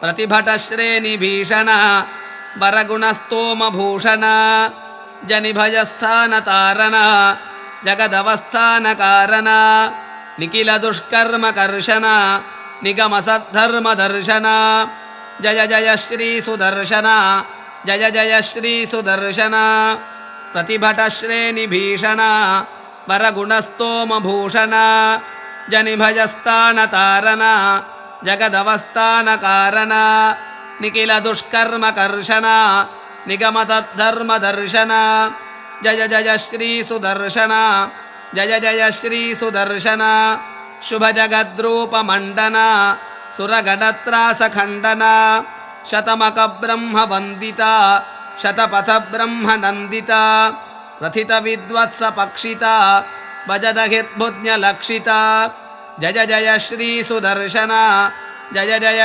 प्रतिभटश्रेणिभीषण वरगुणस्तोमभूषण जनिभयस्थानतारण जगदवस्थानकारण निखिलदुष्कर्मकर्षण निगमसद्धर्मदर्शन जय जय श्री सुदर्शन जय जय श्री सुदर्शन प्रतिभटश्रेणिभीषण वरगुणस्तोमभूषण जनिभयस्थानतारण जगदवस्थानकारण निखिलदुष्कर्मकर्षण निगमतद्धर्मदर्शन जय जय श्री सुदर्शन जय जय श्री सुदर्शन शुभजगद्रूपमण्डन सुरगणत्रासखण्डन शतमकब्रह्मवन्दिता शतपथब्रह्मनन्दिता प्रथितविद्वत्सपक्षिता भजदहिर्भुज्ञलक्षिता जय जय श्री सुदर्शन जय जय